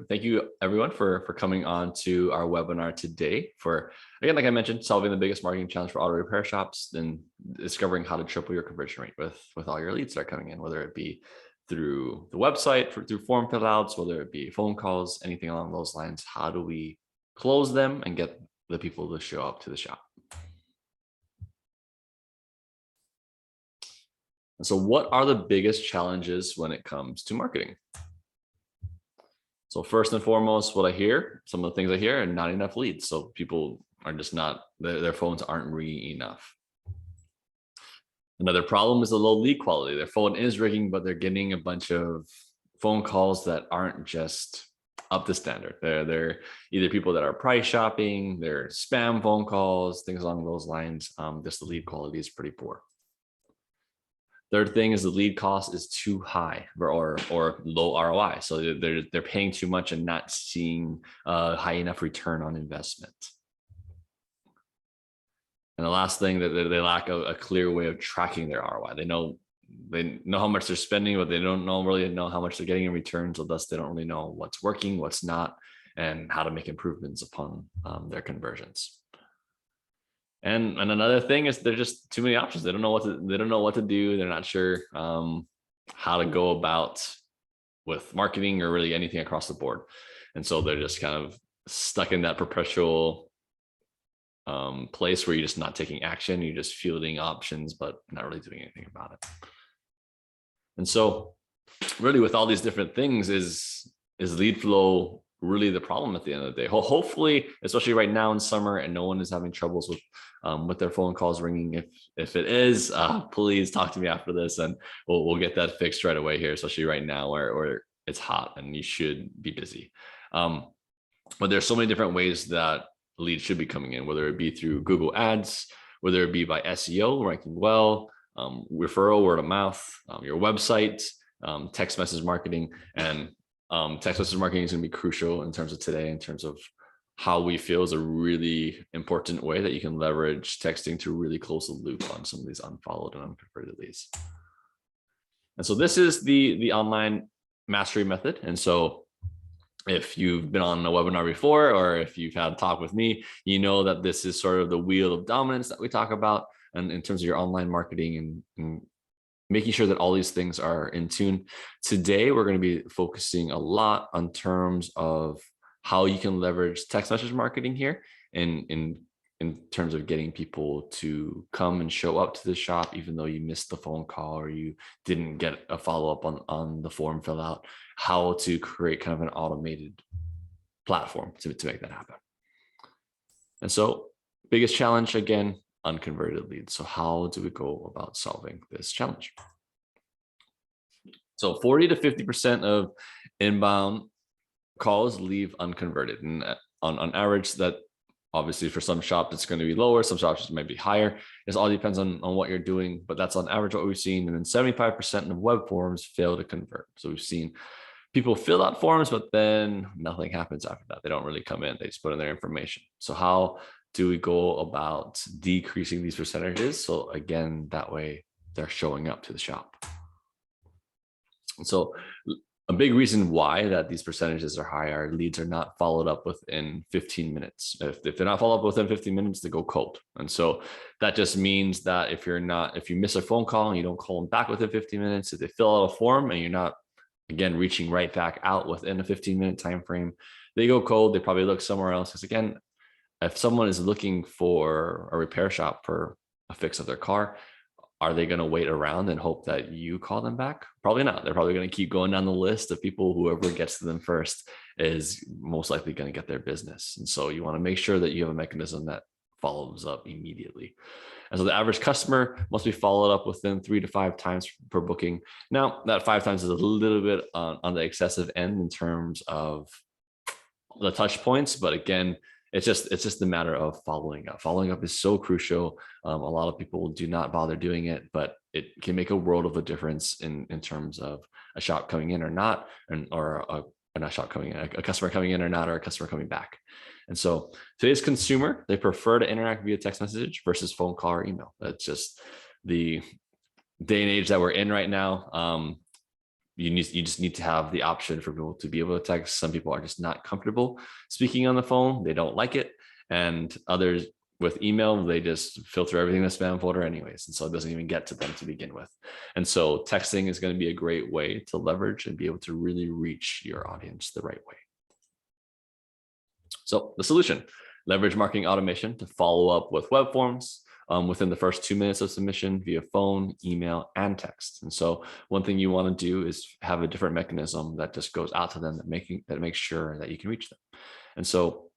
Thank you everyone for coming on to our webinar today for, again, like I mentioned, solving the biggest marketing challenge for auto repair shops and discovering how to triple your conversion rate with all your leads that are coming in, whether it be through the website, through form fill outs, whether it be phone calls, anything along those lines. How do we close them and get the people to show up to the shop? And so what are the biggest challenges when it comes to marketing? So first and foremost, what I hear, some of the things I hear, are not enough leads. So people are just not, their phones aren't ringing enough. Another problem is the low lead quality. Their phone is ringing, but they're getting a bunch of phone calls that aren't just up to standard. They're either people that are price shopping, they're spam phone calls, things along those lines. Just the lead quality is pretty poor. Third thing is the lead cost is too high or low ROI. So they're paying too much and not seeing high enough return on investment. And the last thing, that they lack a clear way of tracking their ROI. They know how much they're spending, but they don't really know how much they're getting in return. So thus they don't really know what's working, what's not, and how to make improvements upon their conversions. And another thing is there's just too many options. They don't know what to do. They're not sure how to go about with marketing or really anything across the board. And so they're just kind of stuck in that perpetual place where you're just not taking action. You're just fielding options, but not really doing anything about it. And so really with all these different things, is lead flow really the problem at the end of the day? Hopefully, especially right now in summer and no one is having troubles with their phone calls ringing. If it is, please talk to me after this and we'll get that fixed right away here, especially right now where it's hot and you should be busy. But there's so many different ways that leads should be coming in, whether it be through Google Ads, whether it be by SEO, ranking well, referral, word of mouth, your website, text message marketing. And text message marketing is going to be crucial in terms of today, in terms of how we feel is a really important way that you can leverage texting to really close the loop on some of these unfollowed and unconverted leads. And so this is the online mastery method. And so if you've been on a webinar before, or if you've had a talk with me, you know that this is sort of the wheel of dominance that we talk about, and in terms of your online marketing and making sure that all these things are in tune. Today, we're going to be focusing a lot on terms of how you can leverage text message marketing here in terms of getting people to come and show up to the shop, even though you missed the phone call or you didn't get a follow-up on the form fill out, how to create kind of an automated platform to make that happen. And so biggest challenge, again, unconverted leads. So how do we go about solving this challenge? So 40 to 50% of inbound calls leave unconverted. And on average, that obviously for some shops, it's going to be lower. Some shops might be higher. It all depends on what you're doing, but that's on average what we've seen. And then 75% of web forms fail to convert. So we've seen people fill out forms, but then nothing happens after that. They don't really come in. They just put in their information. So how do we go about decreasing these percentages? So again, that way they're showing up to the shop. And so a big reason why that these percentages are high are leads are not followed up within 15 minutes. If they're not followed up within 15 minutes, they go cold. And so that just means that if you miss a phone call and you don't call them back within 15 minutes, if they fill out a form and you're not, again, reaching right back out within a 15-minute time frame, they go cold. They probably look somewhere else. Because again, if someone is looking for a repair shop for a fix of their car, are they going to wait around and hope that you call them back? Probably not. They're probably going to keep going down the list of people. Whoever gets to them first is most likely going to get their business. And so you want to make sure that you have a mechanism that follows up immediately. And so the average customer must be followed up within 3 to 5 times per booking. Now, that 5 times is a little bit on the excessive end in terms of the touch points, but again, it's just a matter of following up. Following up is so crucial. A lot of people do not bother doing it, but it can make a world of a difference in terms of a shop coming in or not, or not shop coming in, a customer coming in or not, or a customer coming back. And so today's consumer, they prefer to interact via text message versus phone call or email. That's just the day and age that we're in right now. you just need to have the option for people to be able to text. Some people are just not comfortable speaking on the phone. They don't like it. And others with email, they just filter everything in the spam folder anyways. And so it doesn't even get to them to begin with. And so texting is going to be a great way to leverage and be able to really reach your audience the right way. So the solution, leverage marketing automation to follow up with web forms within the first 2 minutes of submission via phone, email, and text. And so one thing you want to do is have a different mechanism that just goes out to them that makes sure that you can reach them. And so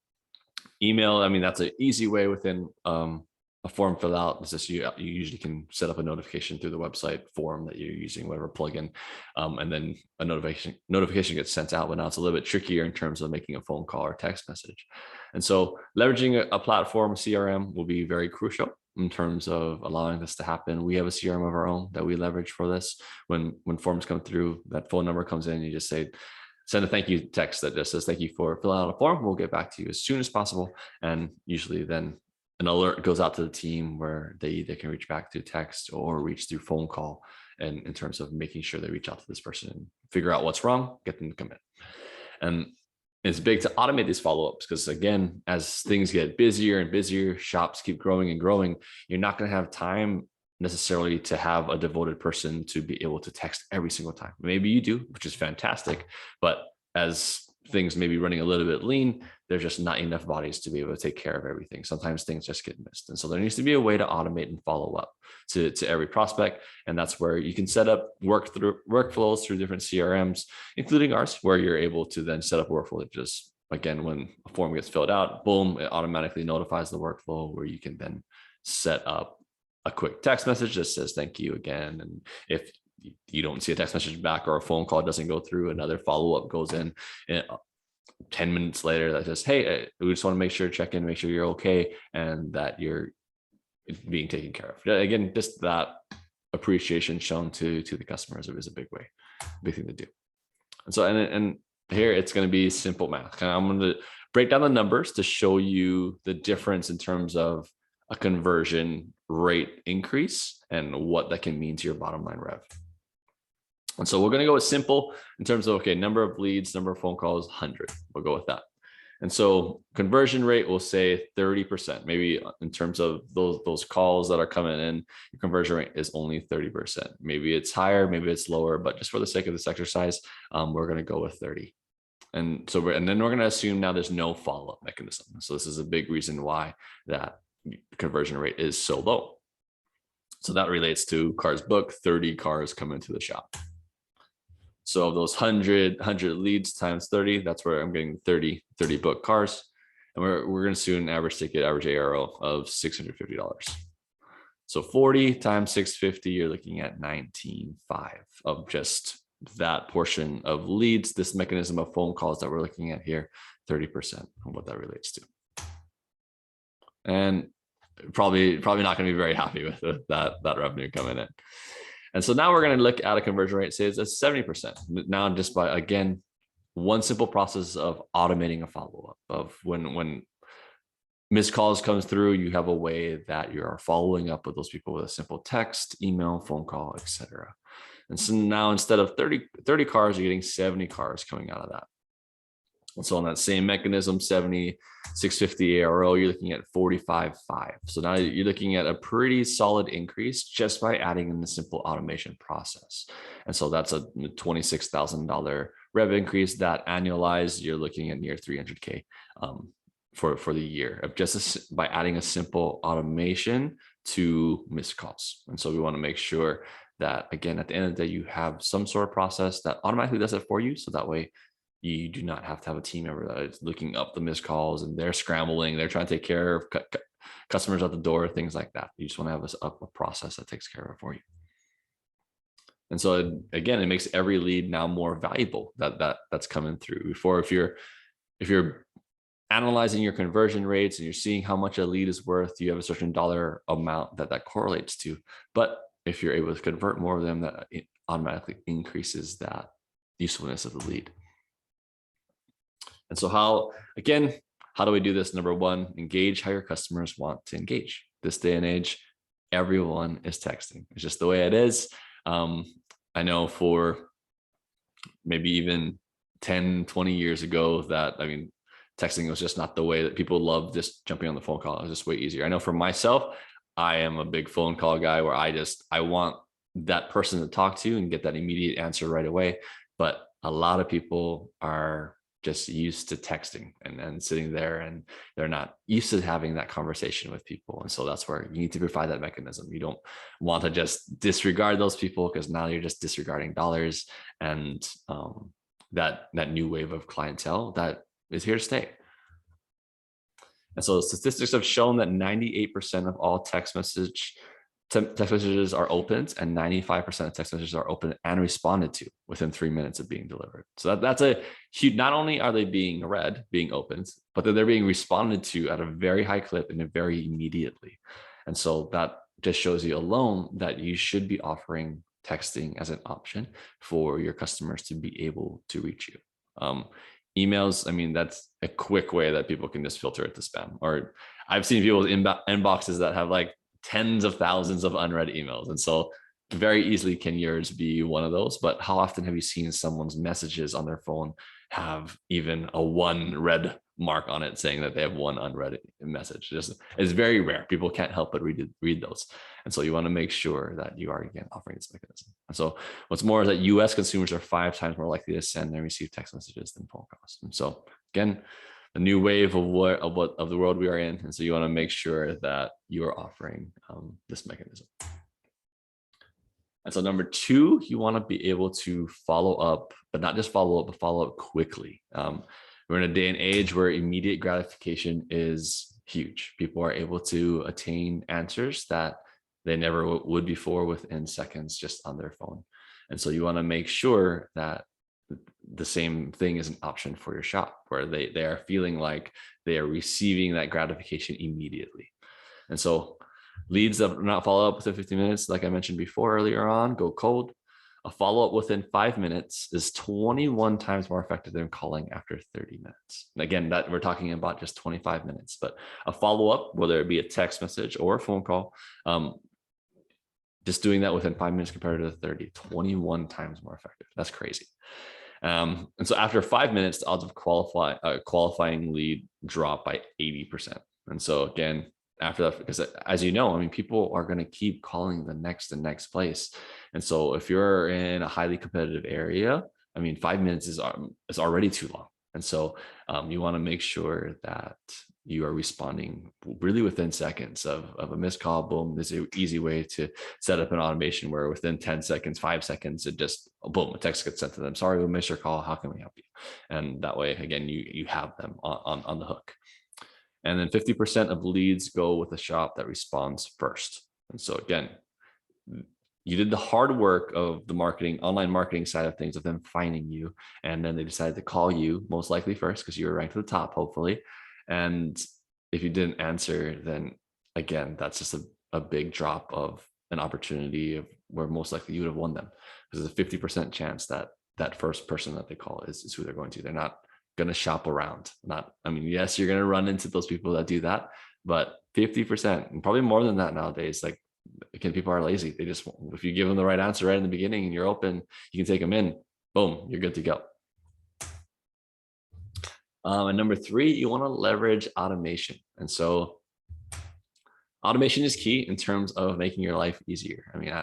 email, I mean, that's an easy way within a form fill out. It's just you usually can set up a notification through the website form that you're using, whatever plugin, and then a notification gets sent out. But now it's a little bit trickier in terms of making a phone call or text message. And so leveraging a platform CRM will be very crucial in terms of allowing this to happen. We have a CRM of our own that we leverage for this. When forms come through, that phone number comes in, you just say, send a thank you text that just says, thank you for filling out a form. We'll get back to you as soon as possible. And usually then an alert goes out to the team where they either can reach back through text or reach through phone call, and in terms of making sure they reach out to this person and figure out what's wrong, get them to commit. And it's big to automate these follow-ups because, again, as things get busier and busier, shops keep growing and growing, you're not going to have time necessarily to have a devoted person to be able to text every single time. Maybe you do, which is fantastic, but as things may be running a little bit lean, there's just not enough bodies to be able to take care of everything. Sometimes things just get missed. And so there needs to be a way to automate and follow up to every prospect. And that's where you can set up workflows through different CRMs, including ours, where you're able to then set up a workflow that just, again, when a form gets filled out, boom, it automatically notifies the workflow where you can then set up a quick text message that says thank you again. And if you don't see a text message back or a phone call doesn't go through, another follow-up goes in 10 minutes later that says, hey, we just want to make sure, check in, make sure you're okay and that you're being taken care of. Again, just that appreciation shown to the customers is a big thing to do. And so, and here it's going to be simple math. I'm going to break down the numbers to show you the difference in terms of a conversion rate increase and what that can mean to your bottom line rev. And so we're going to go with simple in terms of, okay, number of leads, number of phone calls, 100. We'll go with that. And so conversion rate, we'll say 30%. Maybe in terms of those calls that are coming in, your conversion rate is only 30%. Maybe it's higher, maybe it's lower, but just for the sake of this exercise, we're going to go with 30. And so then we're going to assume now there's no follow-up mechanism. So this is a big reason why that conversion rate is so low. So that relates to cars booked, 30 cars come into the shop. So of those 100 leads times 30, that's where I'm getting 30 booked cars. And we're going to assume an average ticket, average ARO of $650. So 40 times 650, you're looking at 19.5 of just that portion of leads, this mechanism of phone calls that we're looking at here, 30% of what that relates to. And probably not going to be very happy with that revenue coming in. And so now we're going to look at a conversion rate, say it's 70%. Now, just by, again, one simple process of automating a follow-up of when missed calls comes through, you have a way that you are following up with those people with a simple text, email, phone call, etc. And so now instead of 30 cars, you're getting 70 cars coming out of that. And so on that same mechanism, 70, 650 ARO, you're looking at 45.5. So now you're looking at a pretty solid increase just by adding in the simple automation process. And so that's a $26,000 rev increase that annualized, you're looking at near 300K for the year of just by adding a simple automation to missed calls. And so we want to make sure that, again, at the end of the day, you have some sort of process that automatically does it for you. So that way you do not have to have a team member that is looking up the missed calls and they're scrambling. They're trying to take care of customers at the door, things like that. You just want to have a process that takes care of it for you. And so again, it makes every lead now more valuable that's coming through. Before, if you're analyzing your conversion rates and you're seeing how much a lead is worth, you have a certain dollar amount that correlates to. But if you're able to convert more of them, that it automatically increases that usefulness of the lead. And so how do we do this? Number one, engage how your customers want to engage. This day and age, everyone is texting. It's just the way it is. I know for maybe even 10, 20 years ago that, I mean, texting was just not the way that people love just jumping on the phone call. It was just way easier. I know for myself, I am a big phone call guy where I want that person to talk to and get that immediate answer right away. But a lot of people are just used to texting and sitting there, and they're not used to having that conversation with people. And so that's where you need to provide that mechanism. You don't want to just disregard those people, because now you're just disregarding dollars and that new wave of clientele that is here to stay. And so statistics have shown that 98% of all text messages are opened, and 95% of text messages are opened and responded to within 3 minutes of being delivered. So that's a huge, not only are they being read, being opened, but they're being responded to at a very high clip and very immediately. And so that just shows you alone that you should be offering texting as an option for your customers to be able to reach you. Emails, I mean, that's a quick way that people can just filter it to spam. Or I've seen people's inboxes that have like tens of thousands of unread emails. And so very easily can yours be one of those. But how often have you seen someone's messages on their phone have even a one read mark on it saying that they have one unread message? It's very rare. People can't help but read those. And so you want to make sure that you are, again, offering this mechanism. And so what's more is that US consumers are 5 times more likely to send and receive text messages than phone calls. And so again, a new wave of the world we are in. And so you want to make sure that you are offering this mechanism. And so number 2, you want to be able to follow up, but not just follow up, but follow up quickly. We're in a day and age where immediate gratification is huge. People are able to attain answers that they never would before within seconds just on their phone. And so you want to make sure that the same thing is an option for your shop, where they are feeling like they are receiving that gratification immediately. And so leads that do not follow up within 15 minutes, like I mentioned before earlier on, go cold. A follow-up within 5 minutes is 21 times more effective than calling after 30 minutes. And again, that we're talking about just 25 minutes, but a follow-up, whether it be a text message or a phone call, just doing that within 5 minutes compared to the 30, 21 times more effective. That's crazy. And so after 5 minutes, the odds of qualifying lead drop by 80%. And so again, after that, because as you know, I mean, people are going to keep calling the next place. And so if you're in a highly competitive area, I mean, 5 minutes is already too long. And so you want to make sure that you are responding really within seconds of a missed call. Boom, there's an easy way to set up an automation where within 10 seconds, 5 seconds, it just, boom, a text gets sent to them. Sorry, we missed your call. How can we help you? And that way, again, you have them on the hook. And then 50% of leads go with a shop that responds first. And so again, you did the hard work of the online marketing side of things, of them finding you. And then they decided to call you most likely first because you were ranked to the top, hopefully. And if you didn't answer, then again, that's just a big drop of an opportunity of where most likely you would have won them. There's a 50% chance that that first person that they call is who they're going to. They're not going to shop around. Yes, you're going to run into those people that do that, but 50% and probably more than that nowadays, like, again, people are lazy. They just, if you give them the right answer right in the beginning and you're open, you can take them in, boom, you're good to go. And number 3, you want to leverage automation. And so automation is key in terms of making your life easier. I mean,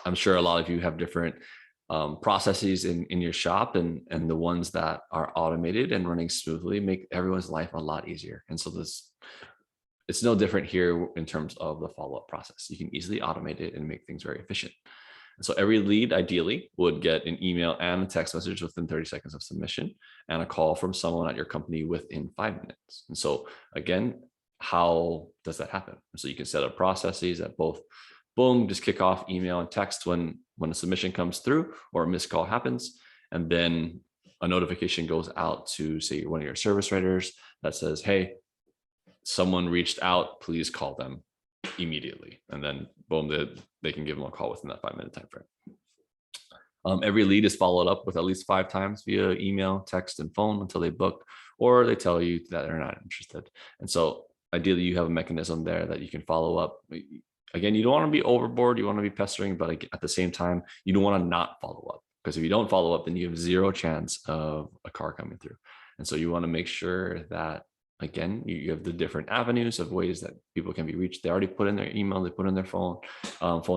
I'm sure a lot of you have different processes in your shop, and the ones that are automated and running smoothly make everyone's life a lot easier. And so it's no different here in terms of the follow-up process. You can easily automate it and make things very efficient. And so every lead ideally would get an email and a text message within 30 seconds of submission, and a call from someone at your company within 5 minutes. And so again, how does that happen? So you can set up processes that both, boom, just kick off email and text when a submission comes through or a missed call happens. And then a notification goes out to, say, one of your service writers that says, hey, someone reached out, please call them immediately. And then boom, they can give them a call within that 5-minute time frame. Every lead is followed up with at least 5 times via email, text, and phone until they book, or they tell you that they're not interested. And so ideally you have a mechanism there that you can follow up. Again, you don't want to be overboard, you want to be pestering, but at the same time, you don't want to not follow up. because if you don't follow up, then you have zero chance of a car coming through. And so you want to make sure that, again, you have the different avenues of ways that people can be reached. They already put in their email, they put in their phone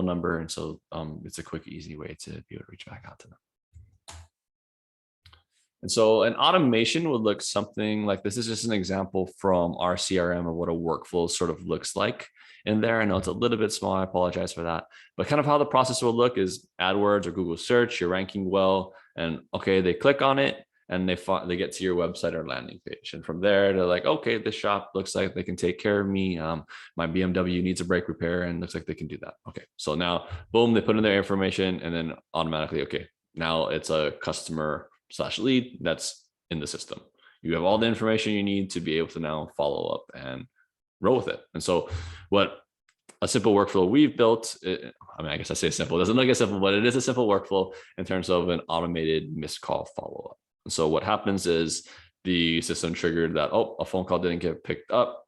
number. And so it's a quick, easy way to be able to reach back out to them. And so an automation would look something like this. Is just an example from our CRM of what a workflow sort of looks like in there. I know it's a little bit small. I apologize for that. But kind of how the process will look is AdWords or Google search, you're ranking well, and okay, they click on it and they get to your website or landing page. And from there, they're like, okay, this shop looks like they can take care of me. My BMW needs a brake repair and looks like they can do that. Okay, so now, boom, they put in their information and then automatically, okay, now it's a customer/lead that's in the system. You have all the information you need to be able to now follow up and roll with it. And so what a simple workflow we've built, I guess I say simple, it doesn't look as simple, but it is a simple workflow in terms of an automated missed call follow-up. And so what happens is the system triggered that, oh, a phone call didn't get picked up.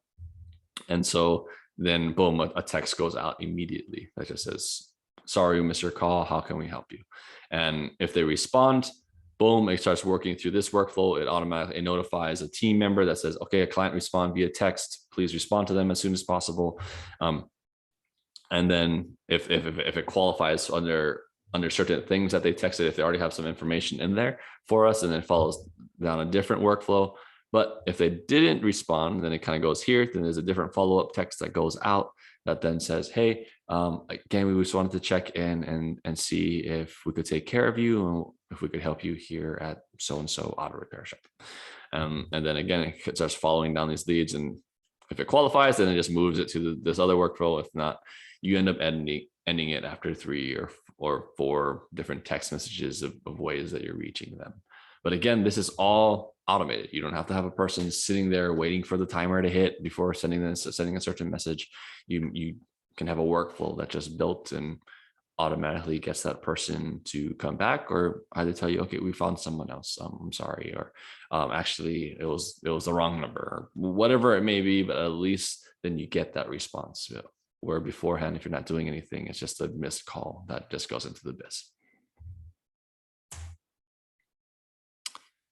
And so then boom, a text goes out immediately that just says, sorry, we missed your call, how can we help you? And if they respond, boom, it starts working through this workflow. It automatically notifies a team member that says, okay, a client respond via text, please respond to them as soon as possible. And then if it qualifies under certain things that they texted, if they already have some information in there for us, and then follows down a different workflow. But if they didn't respond, then it kind of goes here. Then there's a different follow-up text that goes out that then says, hey, again, we just wanted to check in and see if we could take care of you and if we could help you here at so-and-so auto repair shop. And then again, it starts following down these leads. And if it qualifies, then it just moves it to this other workflow. If not, you end up ending it after 3 or 4 different text messages of ways that you're reaching them. But again, this is all automated. You don't have to have a person sitting there waiting for the timer to hit before sending a certain message. You can have a workflow that's just built and automatically gets that person to come back, or either tell you, okay, we found someone else. I'm sorry, or actually it was the wrong number, or whatever it may be. But at least then you get that response. Where beforehand, if you're not doing anything, it's just a missed call that just goes into the abyss.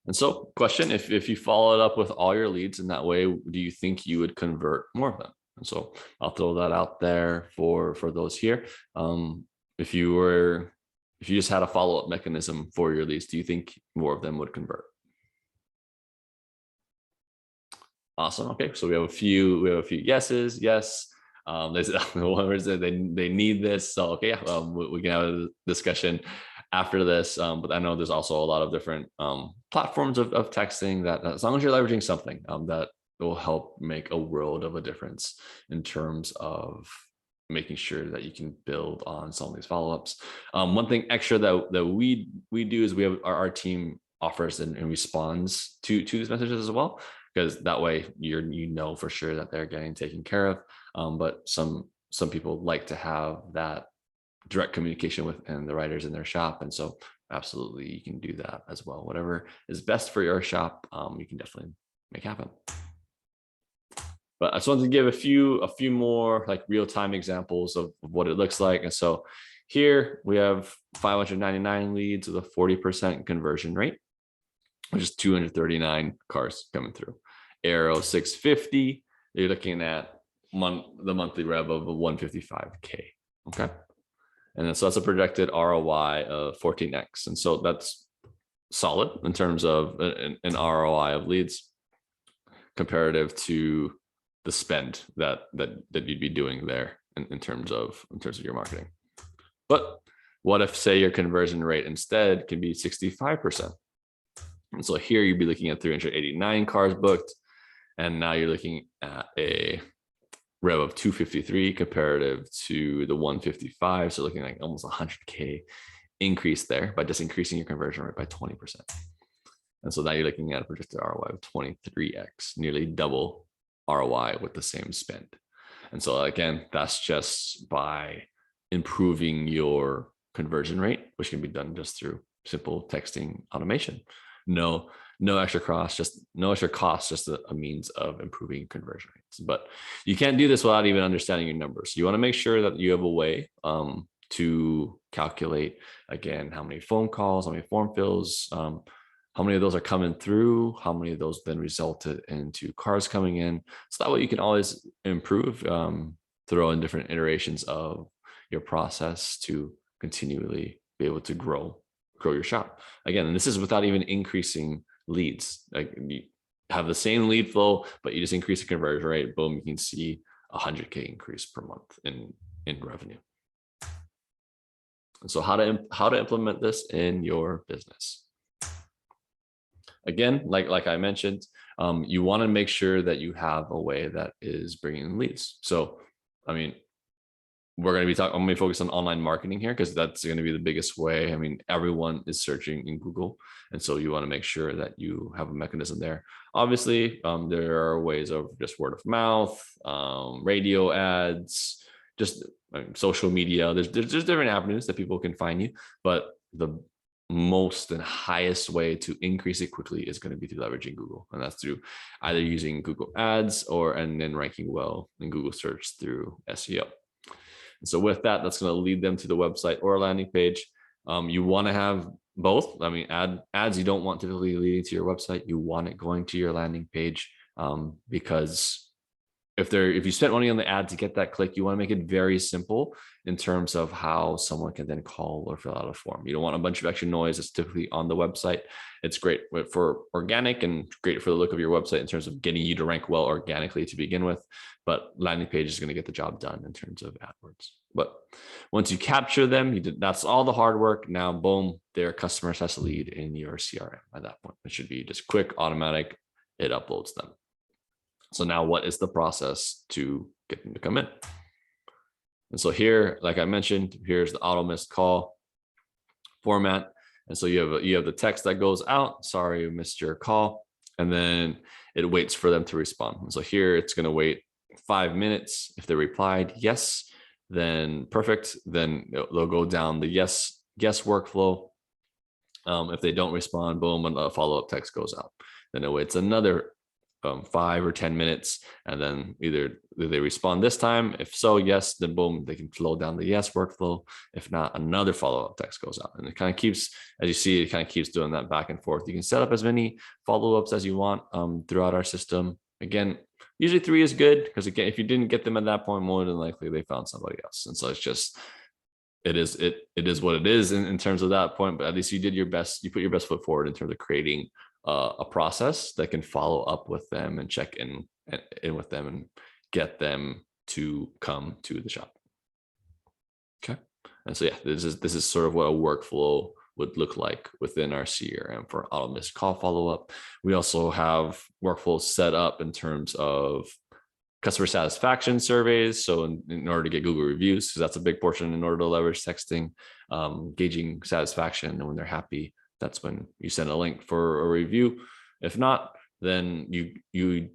And so, question, if you followed up with all your leads in that way, do you think you would convert more of them? And so I'll throw that out there for those here. If you just had a follow-up mechanism for your leads, do you think more of them would convert? Awesome. Okay, so we have a few yeses. Yes. There's one person they need this. So okay, we can have a discussion after this. But I know there's also a lot of different platforms of texting that, as long as you're leveraging something that will help make a world of a difference in terms of making sure that you can build on some of these follow-ups. One thing extra that we do is we have our team offers and responds to these messages as well, because that way you know for sure that they're getting taken care of. But some people like to have that direct communication with and the writers in their shop, and so absolutely you can do that as well. Whatever is best for your shop, you can definitely make happen. But I just wanted to give a few more like real-time examples of what it looks like. And so here we have 599 leads with a 40% conversion rate, which is 239 cars coming through. Arrow 650, you're looking at the monthly rev of 155K. Okay. And then, so that's a projected ROI of 14x. And so that's solid in terms of an ROI of leads comparative to the spend that you'd be doing there in terms of your marketing. But what if, say, your conversion rate instead can be 65%? And so here you'd be looking at 389 cars booked, and now you're looking at a rev of 253 comparative to the 155. So looking like almost 100K increase there by just increasing your conversion rate by 20%. And so now you're looking at a projected ROI of 23x, nearly double ROI with the same spend. And so again, that's just by improving your conversion rate, which can be done just through simple texting automation. No extra cost, just a means of improving conversion rates. But you can't do this without even understanding your numbers. You want to make sure that you have a way to calculate, again, how many phone calls, how many form fills, how many of those are coming through, how many of those then resulted into cars coming in. So that way you can always improve, throw in different iterations of your process to continually be able to grow your shop. Again, and this is without even increasing leads. Like you have the same lead flow, but you just increase the conversion rate. Boom, you can see 100K increase per month in revenue. And so how to implement this in your business? Again, like I mentioned, you want to make sure that you have a way that is bringing in leads. So, I mean, I'm going to be focused on online marketing here because that's going to be the biggest way. I mean, everyone is searching in Google. And so you want to make sure that you have a mechanism there. Obviously, there are ways of just word of mouth, radio ads, just social media. There's different avenues that people can find you, but the most and highest way to increase it quickly is going to be through leveraging Google. And that's through either using Google ads and then ranking well in Google search through SEO. And so with that, that's going to lead them to the website or a landing page. You want to have both. I mean, ads you don't want typically leading to your website. You want it going to your landing page, because if you spent money on the ad to get that click, you want to make it very simple in terms of how someone can then call or fill out a form. You don't want a bunch of extra noise that's typically on the website. It's great for organic and great for the look of your website in terms of getting you to rank well organically to begin with, but landing page is going to get the job done in terms of AdWords. But once you capture them, that's all the hard work. Now, boom, their customer has to lead in your CRM at that point. It should be just quick, automatic. It uploads them. So now what is the process to get them to come in? And so here, like I mentioned, here's the auto missed call format. And so you have the text that goes out, sorry, we missed your call. And then it waits for them to respond. And so here it's going to wait 5 minutes. If they replied yes, then perfect. Then they'll go down the yes workflow. If they don't respond, boom, a follow-up text goes out. Then it waits another 5 or 10 minutes, and then either they respond this time. If so, yes, then boom, they can flow down the yes workflow. If not, another follow-up text goes out, and it kind of keeps, as you see, it kind of keeps doing that back and forth. You can set up as many follow-ups as you want throughout our system. Again, usually 3 is good because, again, if you didn't get them at that point, more than likely they found somebody else, and so it's just it is what it is in terms of that point. But at least you did your best. You put your best foot forward in terms of creating a process that can follow up with them and check in with them and get them to come to the shop. Okay. And so, yeah, this is sort of what a workflow would look like within our CRM for auto missed call follow-up. We also have workflows set up in terms of customer satisfaction surveys. So in order to get Google reviews, because that's a big portion in order to leverage texting, gauging satisfaction, and when they're happy, that's when you send a link for a review. If not, then you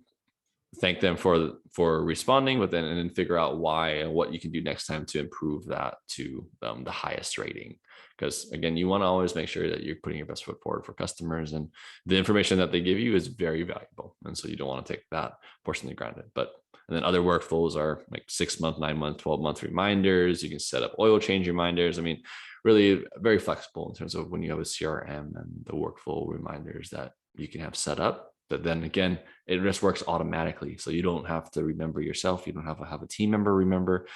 thank them for responding, but then and then figure out why and what you can do next time to improve that to the highest rating. Because again, you want to always make sure that you're putting your best foot forward for customers, and the information that they give you is very valuable. And so you don't want to take that portion for granted. And then other workflows are like 6-month, 9-month, 12-month reminders. You can set up oil change reminders. I mean, really very flexible in terms of when you have a CRM and the workflow reminders that you can have set up. But then again, it just works automatically. So you don't have to remember yourself. You don't have to have a team member remember.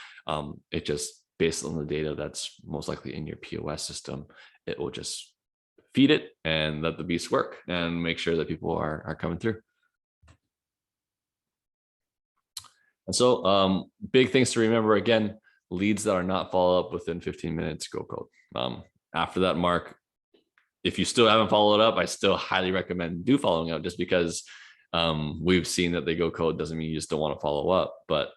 It just, based on the data that's most likely in your POS system, it will just feed it and let the beast work and make sure that people are coming through. And so big things to remember, again, leads that are not follow up within 15 minutes, go code. After that mark, if you still haven't followed up, I still highly recommend do following up, just because we've seen that they go cold doesn't mean you just don't want to follow up. But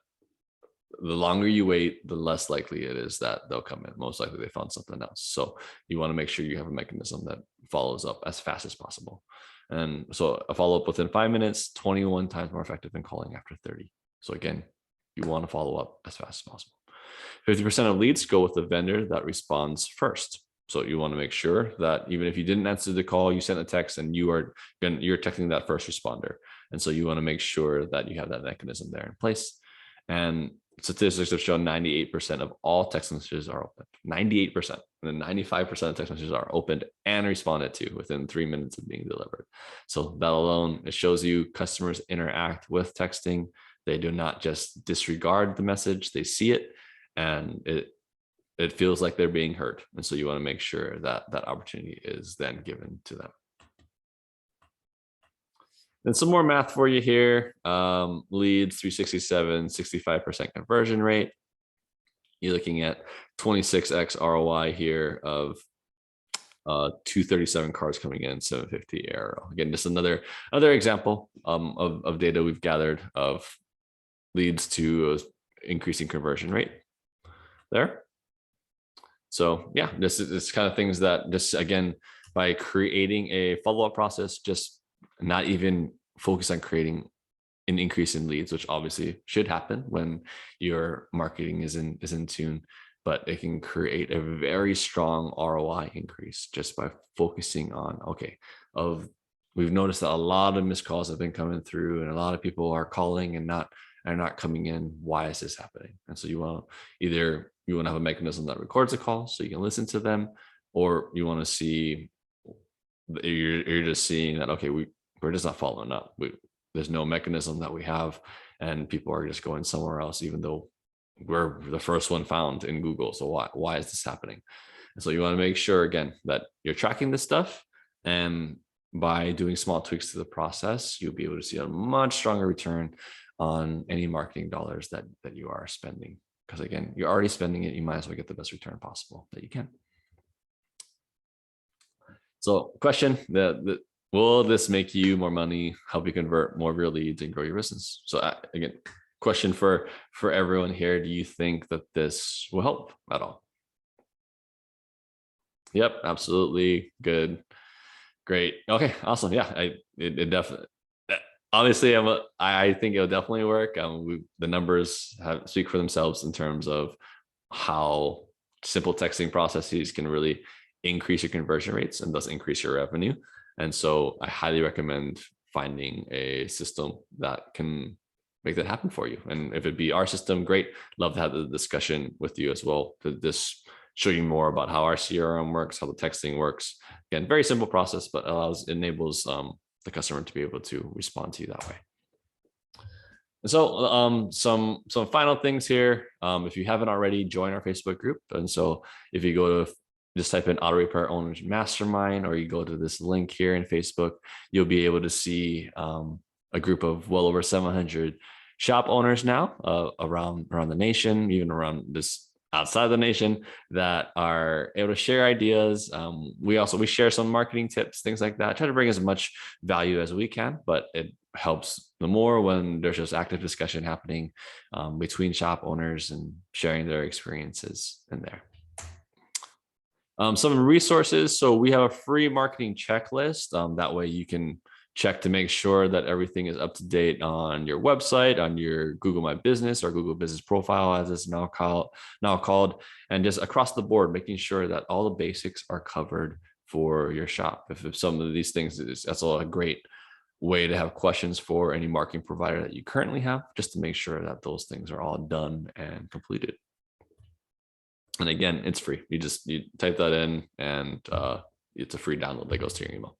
the longer you wait, the less likely it is that they'll come in. Most likely they found something else. So you want to make sure you have a mechanism that follows up as fast as possible. And so a follow-up within 5 minutes, 21 times more effective than calling after 30. So again, you want to follow up as fast as possible. 50% of leads go with the vendor that responds first. So you want to make sure that even if you didn't answer the call, you sent a text and you're texting that first responder. And so you want to make sure that you have that mechanism there in place. And statistics have shown 98% of all text messages are opened. 98%. And then 95% of text messages are opened and responded to within 3 minutes of being delivered. So that alone, it shows you customers interact with texting. They do not just disregard the message, they see it, and it feels like they're being heard. And so you want to make sure that that opportunity is then given to them. And some more math for you here. Leads 367, 65% conversion rate. You're looking at 26x ROI here of 237 cars coming in, 750 arrow. Again, just another example of data we've gathered of leads to increasing conversion rate there. So yeah, this is kind of things that just, again, by creating a follow-up process, just not even focus on creating an increase in leads, which obviously should happen when your marketing is in tune, but it can create a very strong ROI increase just by focusing on, okay, we've noticed that a lot of missed calls have been coming through and a lot of people are calling and not coming in. Why is this happening? And so you want to have a mechanism that records a call so you can listen to them, or you want to see, you're just seeing that, okay, we're just not following up. There's no mechanism that we have, and people are just going somewhere else, even though we're the first one found in Google. So why is this happening? And so you want to make sure, again, that you're tracking this stuff, and by doing small tweaks to the process, you'll be able to see a much stronger return on any marketing dollars that you are spending. Because again, you're already spending it, you might as well get the best return possible that you can. So question, will this make you more money, help you convert more of your leads and grow your business? So again, question for everyone here, do you think that this will help at all? Yep, absolutely. Good. Great. Okay, awesome. Yeah, it definitely, honestly, I think it'll definitely work. The numbers speak for themselves in terms of how simple texting processes can really increase your conversion rates and thus increase your revenue. And so I highly recommend finding a system that can make that happen for you. And if it be our system, great. Love to have the discussion with you as well to just show you more about how our CRM works, how the texting works. Again, very simple process, but enables the customer to be able to respond to you that way. And so some final things here. If you haven't already, join our Facebook group. And so if you go to just type in Auto Repair Owners Mastermind, or you go to this link here in Facebook, you'll be able to see a group of well over 700 shop owners now around the nation, even around this outside the nation, that are able to share ideas. We share some marketing tips, things like that. Try to bring as much value as we can, but it helps the more when there's just active discussion happening between shop owners and sharing their experiences in there. Some resources. So we have a free marketing checklist. That way you can check to make sure that everything is up to date on your website, on your Google My Business or Google Business Profile, as it's now called, and just across the board, making sure that all the basics are covered for your shop. If some of these things, that's a great way to have questions for any marketing provider that you currently have, just to make sure that those things are all done and completed. And again, it's free. You type that in, and it's a free download that goes to your email.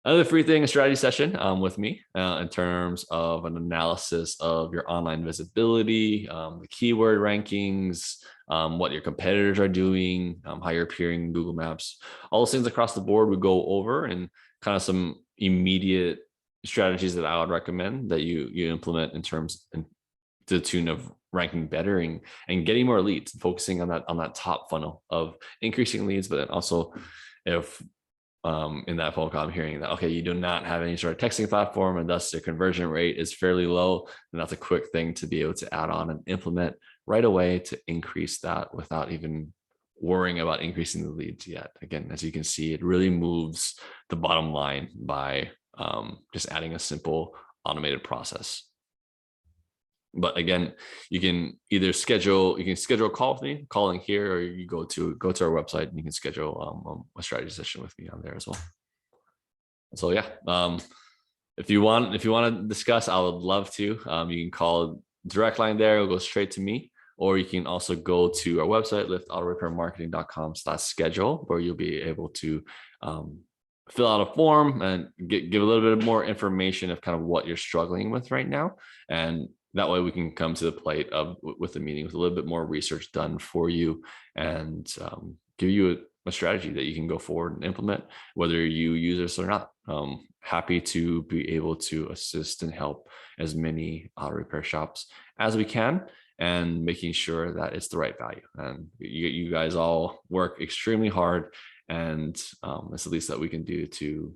Another free thing, a strategy session with me in terms of an analysis of your online visibility, the keyword rankings, what your competitors are doing, how you're appearing in Google Maps, all those things across the board we go over, and kind of some immediate strategies that I would recommend that you implement in terms to the tune of ranking better and getting more leads, focusing on that top funnel of increasing leads. But then also, if in that phone call I'm hearing that, okay, you do not have any sort of texting platform and thus your conversion rate is fairly low, then that's a quick thing to be able to add on and implement right away to increase that without even worrying about increasing the leads yet. Again, as you can see, it really moves the bottom line by just adding a simple automated process. But again, you can either schedule a call with me, calling here, or you go to our website and you can schedule a strategy session with me on there as well. So yeah, if you want to discuss, I would love to. You can call direct line there. It'll go straight to me. Or you can also go to our website, liftautorepairmarketing.com/schedule, where you'll be able to fill out a form and give a little bit more information of kind of what you're struggling with right now. And that way we can come to the plate with the meeting with a little bit more research done for you, and give you a strategy that you can go forward and implement, whether you use this or not. Happy to be able to assist and help as many auto repair shops as we can, and making sure that it's the right value. And you guys all work extremely hard, and it's the least that we can do to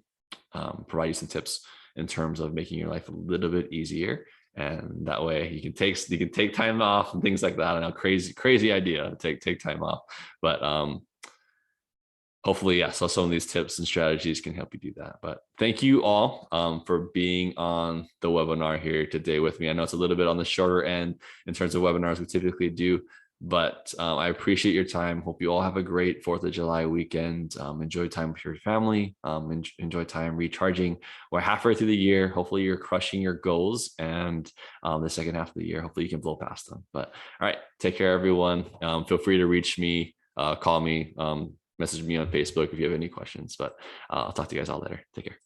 provide you some tips in terms of making your life a little bit easier. And that way you can take time off and things like that. I know, crazy idea, take time off, but hopefully, yeah, so some of these tips and strategies can help you do that. But thank you all for being on the webinar here today with me. I know it's a little bit on the shorter end in terms of webinars we typically do, but I appreciate your time. Hope you all have a great 4th of July weekend. Enjoy time with your family. Enjoy time recharging. We're halfway through the year. Hopefully you're crushing your goals, and the second half of the year, hopefully you can blow past them. But all right, take care, everyone. Feel free to reach me, call me, message me on Facebook if you have any questions. But I'll talk to you guys all later. Take care.